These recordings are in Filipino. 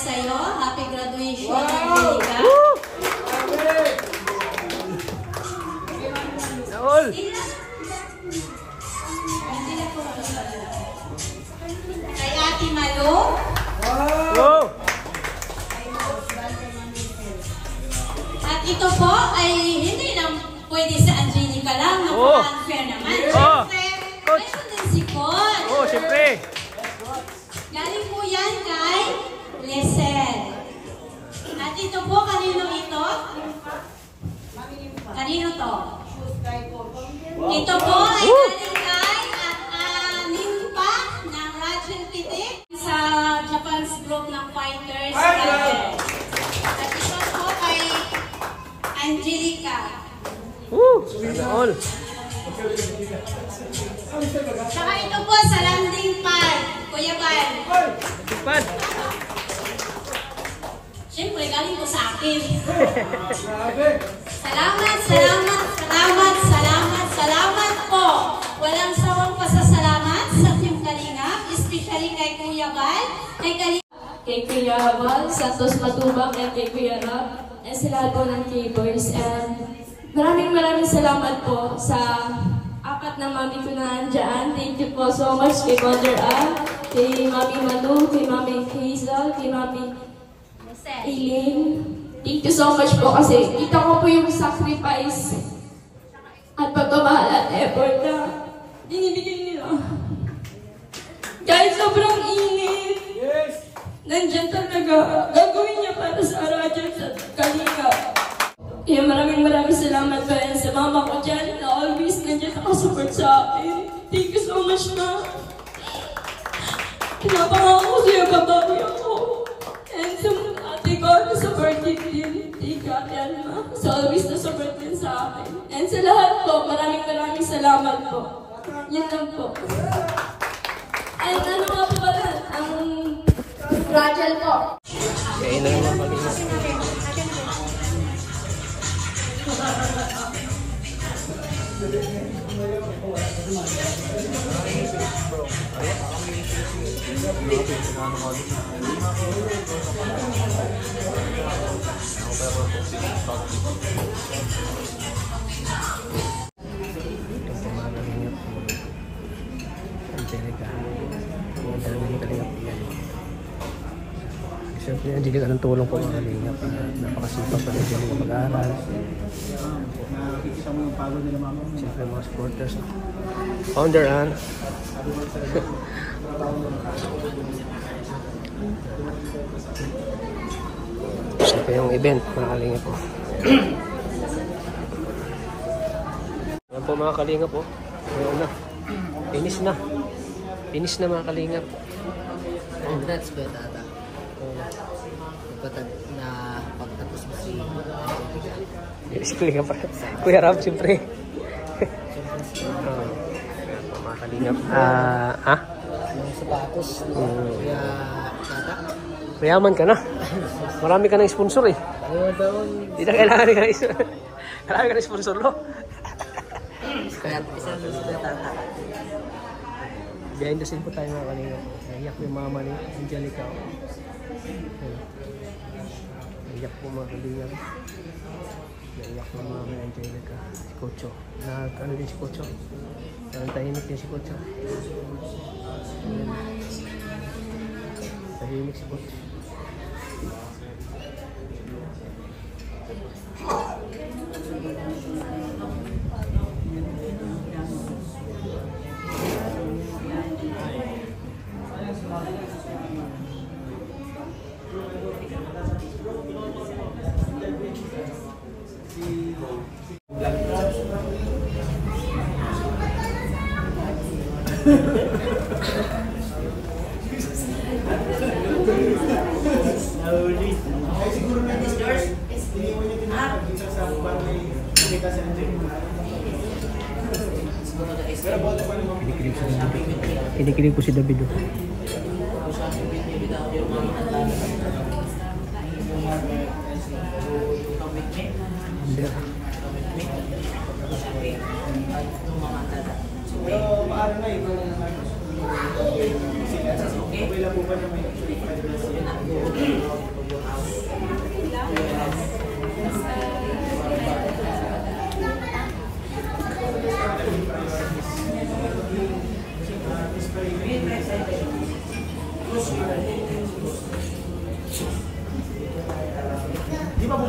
sa'yo. Happy graduation, Angelica. Naol! Kay Ate Malo. Wow! At ito po ay hindi lang pwede sa Angelica lang. Napaka-unfair naman. Siyempre, mayroon din si Coach. Oh, siyempre. Galing po yan kay Lesel. At ito po, kanino ito? Kanino to? Ito po ay galing kay Nimpa ng Rachel Pitik sa Japan's group ng fighters. At ito po kay Angelica. Naol! Saka ito po sa landing pad, Kuya Bal. Pad! Siyempre, galing po sa akin. Salamat, salamat, salamat, salamat, salamat po. Walang sawang pasasalamat sa Team Kalingap, especially kay Kuya Bal, kay Kuya Bal, Santos Matubang, and kay Kuya Rab, and sa lahat po ng K-Boys. And maraming salamat po sa apat na mami ko na nandyan. Thank you po so much kay Mother Al, kay Mami Manu, kay Mami Hazel, kay Mami Eileen. Thank you so much po kasi kita ko po yung sacrifice at pagmamahal at effort na binibigay nila. Kahit sobrang init, nandyan talaga. Gagawin niya para sa Radyo sa Kalingap. Kaya maraming salamat po yan sa mama ko dyan na always nandyan nakasupport sa akin. Thank you so much, ma. Pinapangako ko sa'yo, babawi ako. And sa ate ko, na-supportive din. Thank you, Ate Alma. So always na-support din sa akin. And sa lahat po, maraming salamat po. Yan lang po. And ano nga po pala, ang Rachel po. Kaya na naman kami. Siyempre, hindi ka ng tulong po mga kalingap. Napakasipag pa rin sila mag-aaral. Siyempre, mga supporters. Founder, Ann. Siyempre yung event, mga kalingap po. Yan po mga kalingap po. Ngayon na. Finish na. Finish na mga kalingap. Congrats po, Tata. Na pagtapos mo si Angelica. Yes, Kuya Rab, siyempre. Mga kalingap. Yung sapatos, Kuya Tata. Mayaman ka na. Marami ka ng sponsor eh. Ayun daw. Hindi na kailangan ka ng marami ka ng sponsor, no? Kaya isa na si Tata. Behind the scene po tayo mga kalingap. Naiyak yung mama ni Angelica. Naiyak po mga kalingap. Naiyak yung mama ni Angelica. Si Kocho. Ano din si Kocho. Tahimik din si Kocho. Tahimik si Kocho. Kinikilig po si David. Di ba po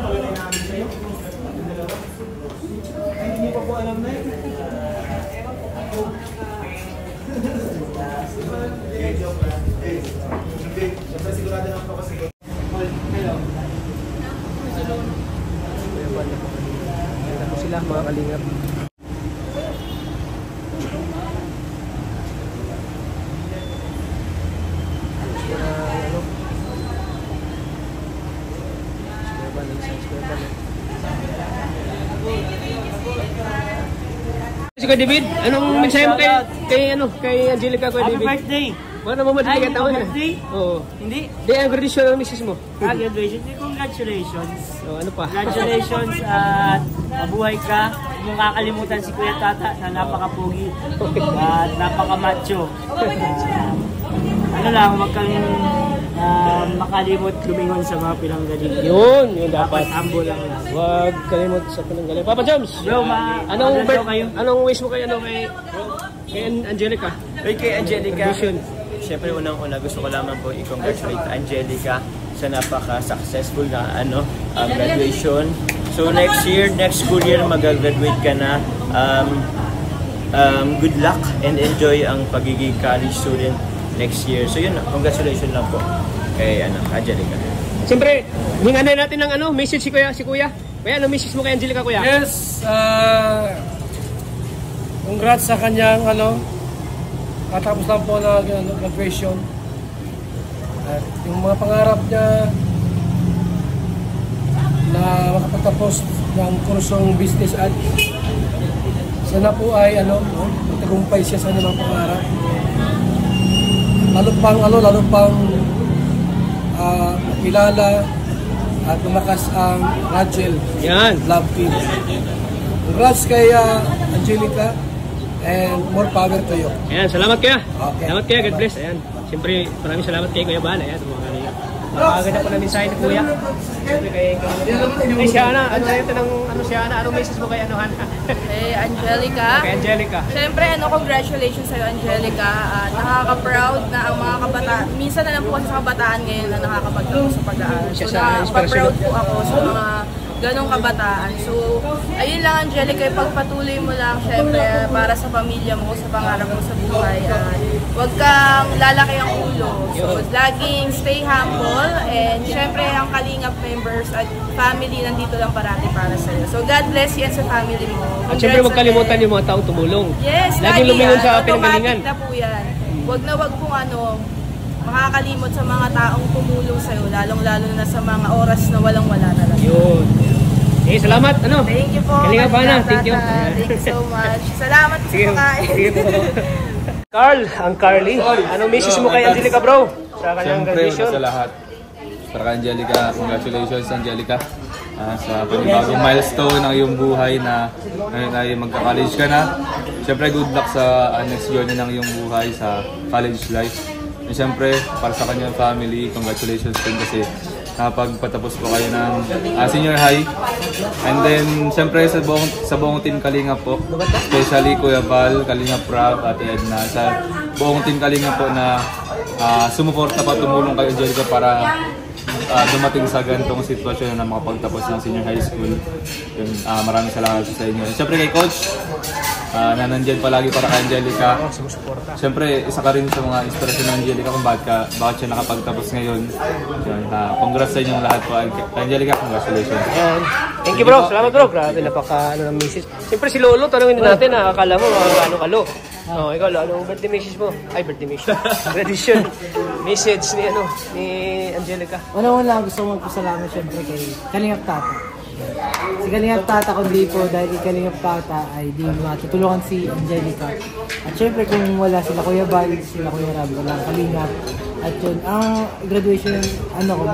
pala na namin sa'yo? Ay, hindi pa po alam na yun. Siyempre sigurado naman po kasi. Hello. Ito po sila mga kalingap. Si Kuya David, anong mensahe mo kay Angelica, Kuya David? Happy birthday! Wala mo madali ka tao na. birthday? Oo. Hindi? Di, ang graduation ng misis mo. Graduation. Congratulations. Oh, ano pa? Congratulations at mabuhay ka. Huwag mong kakalimutan si Kuya Tata na napaka-pogi at napaka-macho. Ano lang, huwag kang makalimot lumingon sa mga pinanggalingan. Yun dapat. Humble lang lang. Huwag kalimot sa pinanggaling. Papa Joms! Bro, anong wish mo kay Angelica? Kay Angelica, Graduation. siyempre unang-una gusto ko lamang po i-congratulate Angelica sa napaka-successful na graduation. So next school year, mag-graduate ka na. Good luck and enjoy ang pagiging college student next year. So yun, congratulations lang po kay Angelica. Siyempre, hinganay natin ng message si Kuya. Kuya, ano message mo kay Angelica, Kuya? Yes, congrats sa kanyang katapos lang po na graduation. At yung mga pangarap niya na makapagtapos ng kursong business at sana po ay magtagumpay siya sa kanyang pangarap. Lalo pang makilala at lumakas ang Rachel Love Team. Congrats kay Angelica and more power to you. Ayan, salamat Kuya. Okay. Salamat Kuya, God bless. Ayan, siyempre maraming salamat kay Kuya Bal. Ayan, napakaganda po na mensahe ni Kuya. Siyempre kay Siana, anong message mo kay Hana? Kay Angelica. Kay Angelica. Siyempre, congratulations sa'yo, Angelica. Nakaka-proud na ang mga kabataan. Minsan na lang po kasi sa kabataan ngayon na nakakapagtapos sa pag-aaral. So, nakaka-proud po ako sa mga ganong kabataan. So, ayun lang, Angelica, pagpatuloy mo lang, syempre, para sa pamilya mo, sa pangarap mo sa buhay. Huwag kang lalaki ang ulo. So, laging stay humble. And syempre, ang Kalingap members at family nandito lang parati para sa'yo. So, God bless you and sa family mo. At syempre, huwag kalimutan yung mga taong tumulong. Yes, laging lumingon sa pinanggalingan. Automatic na po yan. Huwag na huwag kung makakalimot sa mga taong tumulong sa'yo, lalong-lalo na sa mga oras na walang-wala na lang. Yun. Salamat. Thank you po. Kalingap Hana. Thank you. Thank you so much. Salamat po sa pagkain. Sige po. Carl, ang Carly. Anong message mo kay Angelica, bro? Sa kanyang graduation? Siyempre, sa lahat. Para kay Angelica, congratulations Angelica. Sa panibagong milestone ng iyong buhay na ngayon ay magka-college ka na. Siyempre, good luck sa next journey ng iyong buhay sa college life. And siyempre, para sa kanyang family, congratulations din kasi nakapagpatapos po kayo ng senior high. And then, siyempre sa buong team Kalingap po, especially Kuya Val, Kalingap Rob, Ate Edna, sa buong team Kalingap po na sumuporta pa, tumulong kay Angelica para dumating sa ganitong sitwasyon na makapagtapos ng senior high school. Yun, maraming salamat sa inyo. Siyempre kay Coach, na nandyan palagi para kay Angelica. Siyempre, isa ka rin sa mga inspirasyon ng Angelica kung bakit siya nakapagtapos ngayon. Congrats sa inyong lahat po. Angelica, congratulations. Ayan. Thank you bro. Salamat bro. Grabe, ng message. Siyempre si Lolo, tanongin din natin akala mo ano kalo. Ikaw, anong birthday message mo? Ay, birthday message. Graduation message ni Angelica. Una-una gusto ko magpasalamat syempre kay Kalingap Tata. Si Kalingap Tata, kundi po dahil kay Kalingap Tata ay di matutulungan si Angelica. At syempre kung wala sila Kuya Bal, sila Kuya Rab, wala Kalingap. At yun, ang graduation,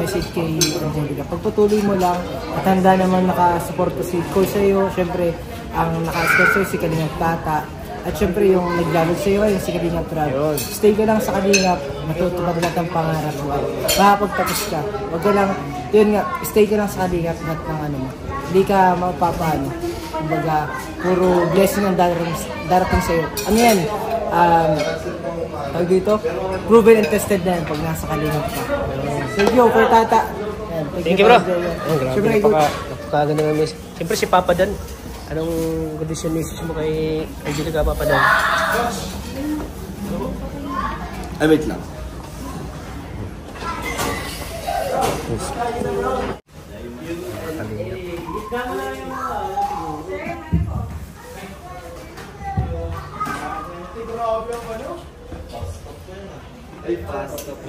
message kay Angelica. Pagpatuloy mo lang at handa naman nakasuporta si Coach sa'yo. Syempre, ang nakasuporta sa'yo si Kalingap Tata. At syempre yung naglalog sa'yo ngayon, si Kalingap Rob. Stay ka lang sa Kalingap, matutupad lahat ng pangarap mo. Makapagtapos ka. Wag ka lang, yun nga, stay ka lang sa Kalingap lahat ng ano mo. Hindi ka mapapaano. Kumbaga, puro blessing ang darating sa'yo. Ano yan? Tawag dito, proven and tested na yan pag nasa Kalingap ka. Thank you, Kuya Tata. Thank you, bro. Siyempre, napakaganda ng message. Siyempre, si Papa Dan. Anong condition message mo kay Angelica, Papa Dan? Ay, wait lang.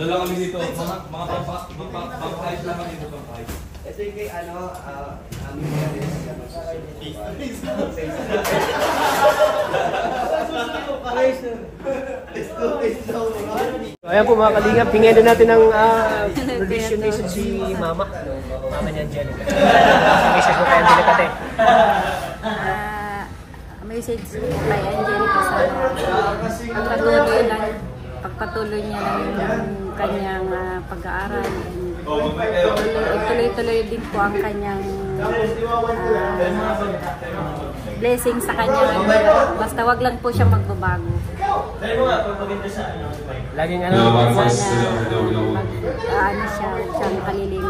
Dala kami dito, mga pang-hype lang kami dito, pang-hype. Ito yung kay Ayan po mga kalingap, hingin din natin ng tradition message si Mama. Mama ni Angelica. Message mo kay Angelica, te. Message ko kay Angelica sa pagpatuloy niya ng kanyang pag-aaral. Tuloy-tuloy din po ang kanyang blessing sa kanya. Basta wag lang po siya magbabago. Laging ano siyang kaliling.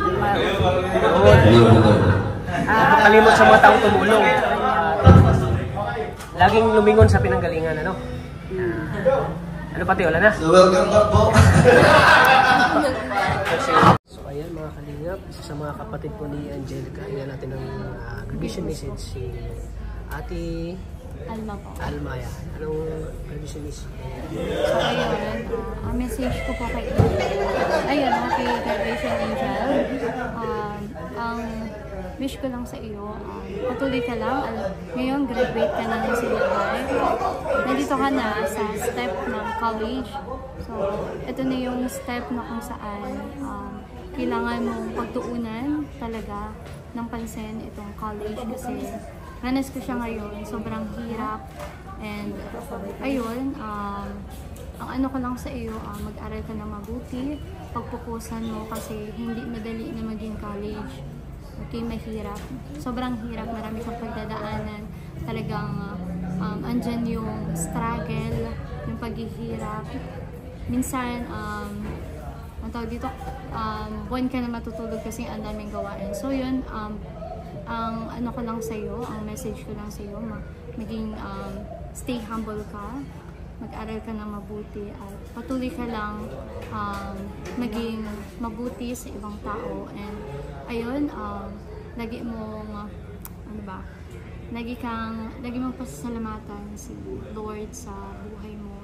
Makalimot sa mga taong tumulong. Laging lumingon sa pinanggalingan, ano? Ano pati, wala na? Welcome back po. So ayan mga kalingap, isa sa mga kapatid po ni Angelica, hinggan natin ng graduation message si Ate Alma po. Alma, yan. Anong graduation message? So ayun, ang message ko po kay ayun, happy graduation, Angel. Ang wish ko lang sa iyo, patuloy ka lang. Ngayon, graduate ka na ng senior high. Nandito ka na sa step ng college. So, ito na yung step na kung saan kailangan mong pagtuunan talaga ng pansin itong college kasi ranas ko siya ngayon, sobrang hirap. And ayun, ang ano ko lang sa iyo, mag-aral ka na mabuti, pagpukusan mo kasi hindi madali na maging college. Okay, mahirap. Sobrang hirap. Marami kang pagdadaanan. Talagang andyan yung struggle, yung paghihirap. Minsan, ang tawag dito, buwan ka na matutulog kasi ang daming gawain. So yun, ang ano ko lang sa'yo, ang message ko lang sa'yo, maging stay humble ka, mag-aral ka na mabuti at patuloy ka lang maging mabuti sa ibang tao. And ayun, lagi mong lagi mong pasasalamatan si Lord sa buhay mo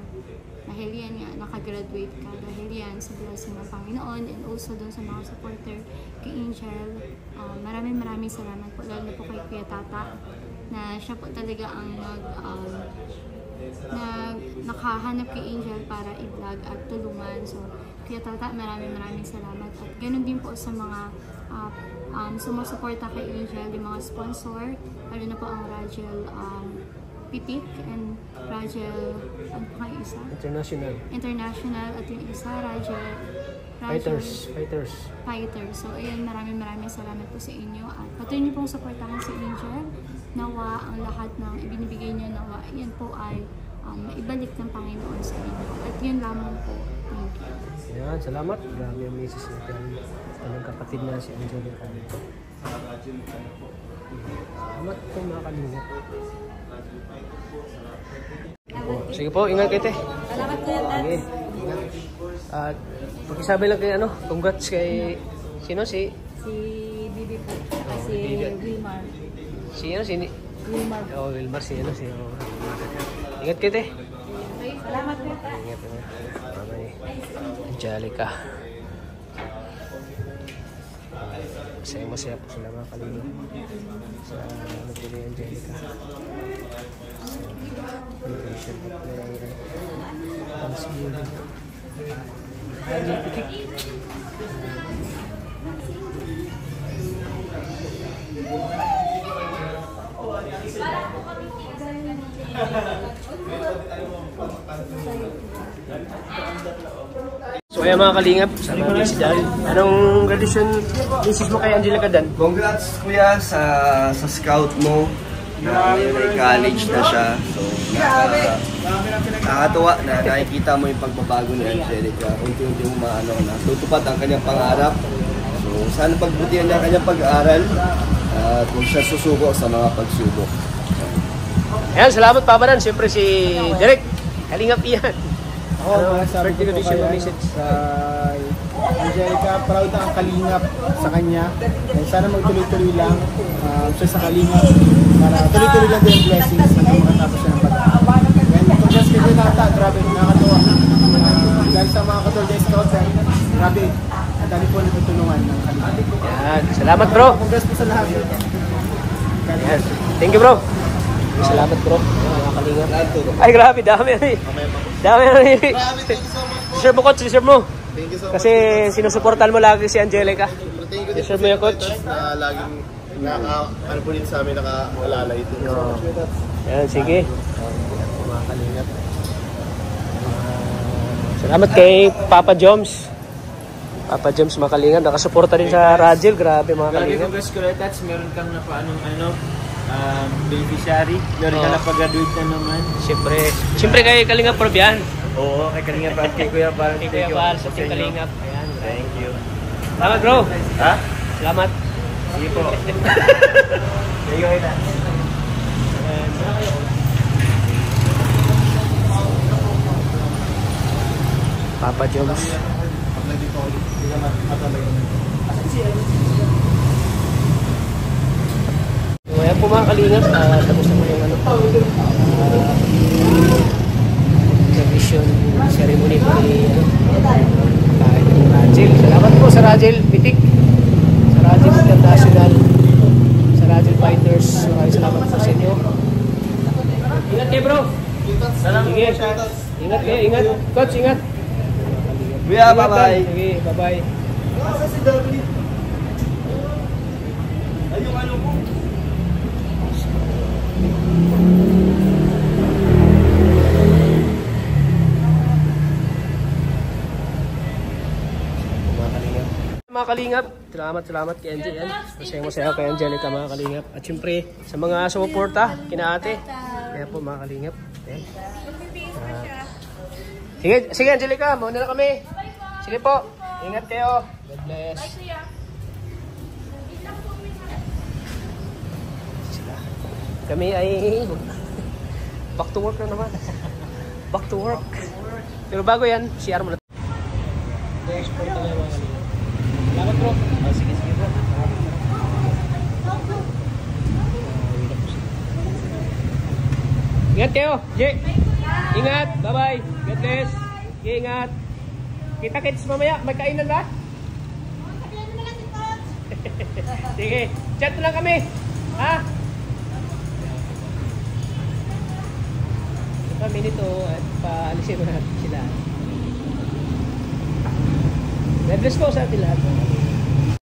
dahil yan nga, nakagraduate ka, dahil yan sa blessing ng Panginoon, and also dun sa mga supporter kay Angel. Maraming salamat po, lalo na po kay Kuya Tata na siya po talaga ang nakahanap kay Angel para i-vlog at tulungan. So, Kuya Tata, maraming salamat. At ganun din po sa mga sumusuporta kay Angel, yung mga sponsor, lalo na po ang Rajel Pitik and Rajel, ano pa kayo isa? International at yung isa, Rajel Fighters. So, ayan, maraming salamat po sa inyo. At patuloy niyo pong supportahan si Angel. Nawa ang lahat ng ibinibigay niyo, nawa yan po ay ibalik ng Panginoon sa inyo. At yun lamang po. Thank you. Ayan, salamat. Grabe ang message natin. Ang kapatid na si Angelica. Salamat po mga kalingap. Sige po, ingat kayo, te. Salamat po yan, Tats. At pag-isabi lang kayo, congrats kay sino? Si Bibi po. Si Wilmar. Wilmar. Oh, Wilmar, ingat kayo, te. Salamat po. Ingat po. Bye-bye. Angelica. Masaya po sila mga kalingap sa nagpili Angelica. Celebration po na Thanksgiving. Pitik. Kaya mga kalingap, sama si Dal. Anong graduation message mo kay Angelica Dan? Congrats kuya sa scout mo. May college na siya. So, nakakatuwa na nakikita mo yung pagbabago ni Angelica. Unti-unti mo natutupad ang kanyang pangarap. So, sana pagbutihan niya ang kanyang pag-aaral at kung siya susuko sa mga pagsubok. Ayan, salamat Papa Dan. Siyempre si Direk, kalingap iyan. Oo, masasabi ko po kaya sa Angelica, proud na ang kalingap sa kanya. Sana magtuloy-tuloy lang siya sa kalingap para tuloy-tuloy lang din yung blessings hanggang makatapos siya ng pag-aaral. And congrats kay Tata, grabe, nakakatuwa. Dahil sa mga Katolika Scouts, grabe, ang dami po natutulungan ng kalingap. Yan, salamat bro. Congrats po sa lahat. Yan. Thank you bro. Salamat bro. Mga kalingap. Ay grabe, dami na eh. Dami na eh. Deserve mo coach, deserve mo. Kasi sinusuportan mo lagi si Angelica. Deserve mo yung coach. Na laging ano po din sa amin nakaalala ito. Yan, sige. Mga kalingap. Salamat kay Papa Joms. Papa James mga kalingap. Nakasuporta din sa Rajil. Grabe mga kalingap. Grabe congrats, meron kang beneficiary. Meron ka na pag-graduate na naman. Siyempre kay Kalingap Prof yan. Oo, kay Kalingap at kay Kuya Bar. Kay Kuya Bar sa Team Kalingap. Ayan. Thank you. Salamat bro. Ha? Salamat. Sige po. Thank you na. Papa Jones. Ayan po mga kalingap, tapos naman yung graduation ceremony po ni Rajil. Salamat po sa Rajil Pitik, sa Rajil International, sa Rajil Fighters. Salamat po sa inyo. Ingat kayo bro. Sige. Ingat kayo, ingat. Coach, ingat. Kuya, bye-bye. Sige, bye-bye. Ayun ano po. Mga kalingap, salamat kay Angel. Masaya kay Angelica mga kalingap. At syempre sa mga sumuporta, kina ate. Kaya po mga kalingap. Sige Angelica, mauna na kami. Sige po, ingat kayo. God bless. Kami ay back to work na naman. Back to work. Pero bago yan, CR mo na. Export na mga kalingap. Salamat bro. Sige bro. Ingat kayo. Jay. Ingat. Bye-bye. God bless. Ingat. Kita-kits mamaya. May kainan ba? Sige. Chat lang kami. Ha? Kami nito at paalisin mo natin sila. God bless po sa atin lahat.